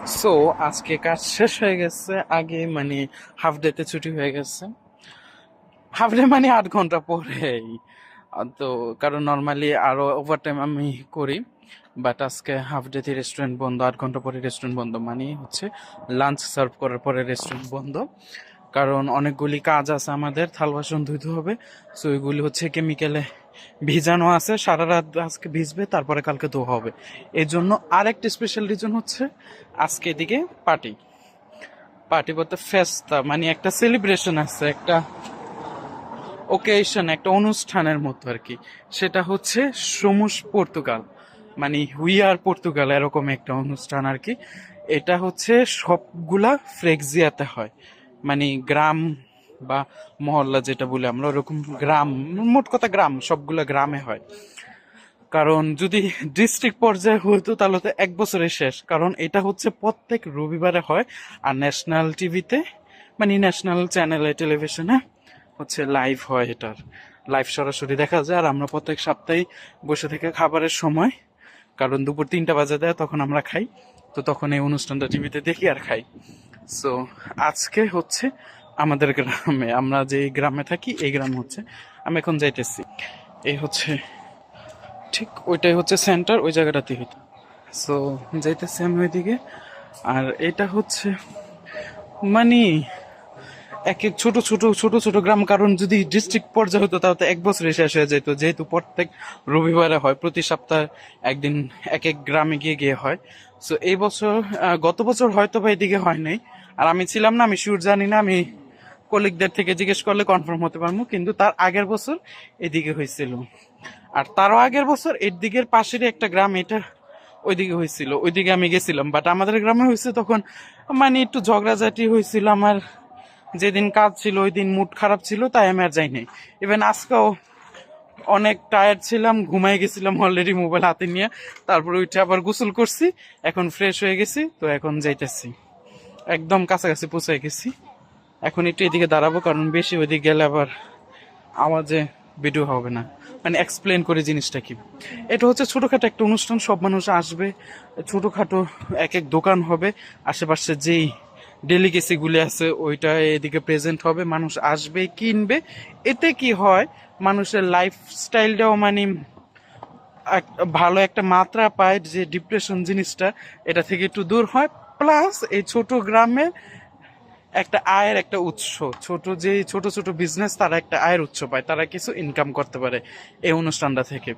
So আজকে কাজ শেষ হয়ে গেছে আগে মানে হাফ ডেতে ছুটি হয়ে গেছে। হাফ ডে মানে 8 ঘন্টা পরেই। তো কারণ নর্মালি আরো ওভারটাইম আমি করি, বাট আজকে হাফ ডেতে রেস্টুরেন্ট বন্ধ, 8 ঘন্টা পরে রেস্টুরেন্ট বন্ধ মানে হচ্ছে লাঞ্চ সার্ভ করার পরে রেস্টুরেন্ট বন্ধ। কারণ অনেকগুলি কাজ আছে, আমাদের থাল বাসন ধুইতে হবে। সো এগুলি হচ্ছে কেমিক্যালে ভিজানো আছে, সারা রাত আজকে ভিজবে, তারপরে কালকে ধোয়া হবে। এই জন্য আরেকটা স্পেশাল রিজন হচ্ছে আজকে এদিকে পার্টি। পার্টি বলতে ফেস্তা মানে একটা সেলিব্রেশন আছে, একটা ওকেশন, একটা অনুষ্ঠানের মতো আর কি। সেটা হচ্ছে সমুস পর্তুগাল, মানে হুই আর পর্তুগাল এরকম একটা অনুষ্ঠান আর কি। এটা হচ্ছে সবগুলা ফ্লেক্সিয়াতে হয়, মানে গ্রাম বা মহল্লা যেটা বলি আমরা, ওরকম গ্রাম, মোট কথা গ্রাম, সবগুলা গ্রামে হয়। কারণ যদি ডিস্ট্রিক্ট পর্যায়ে হতো তাহলে তো 1 বছরের শেষ, কারণ এটা হচ্ছে প্রত্যেক রবিবারে হয়। আর ন্যাশনাল টিভিতে মানে ন্যাশনাল চ্যানেলে টেলিভিশনে হচ্ছে লাইভ হয়, এটার লাইভ সরাসরি দেখা যায়। আর আমরা প্রত্যেক সপ্তাহে বসে থেকে খাবারের সময়, কারণ দুপুর 3টা বাজে দেয় তখন আমরা খাই, তো তখন এই অনুষ্ঠানটা টিভিতে দেখি আর খাই। সো আজকে হচ্ছে আমাদের গ্রামে, আমরা যে গ্রামে থাকি এই গ্রাম হচ্ছে, আমি এখন যাইতেছি। এই হচ্ছে ঠিক ওইটাই হচ্ছে সেন্টার, ওই জায়গাটাতে হইতো। সো যাইতেছি আমি ওইদিকে। আর এটা হচ্ছে মানে এক এক ছোট ছোট ছোট ছোট গ্রাম, কারণ যদি ডিস্ট্রিক্ট পর্যায়ে হতো তাহলে তো 1 বছরে শেষ হয়ে যেত, যেহেতু প্রত্যেক রবিবারে হয়, প্রতি সপ্তাহে একদিন এক এক গ্রামে গিয়ে গিয়ে হয়। সো এই বছর গত বছর হয়তো বা এদিকে হয় নাই, আর আমি ছিলাম না, আমি শিওর জানি না, আমি কলিগদের থেকে জিজ্ঞেস করলে কনফার্ম হতে পারবো, কিন্তু তার আগের বছর এদিকে হয়েছিল। আর তারও আগের বছর এর দিকের পাশেরই একটা গ্রাম, এটা ওইদিকে হয়েছিল, ওইদিকে আমি গেছিলাম, বাট আমাদের গ্রামে হয়েছে তখন মানে একটু ঝগড়াঝাটি হয়েছিল। আমার যেদিন কাজ ছিল ওই দিন মুড খারাপ ছিল, তাই আমি আর যাই নাই। ইভেন আজকেও অনেক টায়ার্ড ছিলাম, ঘুমাই গেছিলাম অলরেডি মোবাইল হাতে নিয়ে। তারপরে উঠে আবার গোসল করছি, এখন ফ্রেশ হয়ে গেছি, তো এখন যাইতেছি, একদম কাছাকাছি পৌঁছে গেছি। এখন একটু এদিকে দাঁড়াবো, কারণ বেশি ওইদিকে গেলে আবার আওয়াজে ভিডিও হবে না। মানে এক্সপ্লেন করে জিনিসটা কি। এটা হচ্ছে ছোটখাটো একটা অনুষ্ঠান, সব মানুষ আসবে, ছোটখাটো এক এক দোকান হবে, আশেপাশে যেই ডেলিগেসি গুলি আছে ওইটা এদিকে প্রেজেন্ট হবে, মানুষ আসবে কিনবে। এতে কি হয়, মানুষের লাইফস্টাইলটাও মানে ভালো একটা মাত্রা পায়, যে ডিপ্রেশন জিনিসটা এটা থেকে একটু দূর হয়। প্লাস এই ছোট গ্রামে একটা আয়ের একটা উৎস, ছোট যে ছোট ছোট বিজনেস, তারা একটা আয়ের উৎস পায়, তারা কিছু ইনকাম করতে পারে এই অনুষ্ঠানটা থেকে।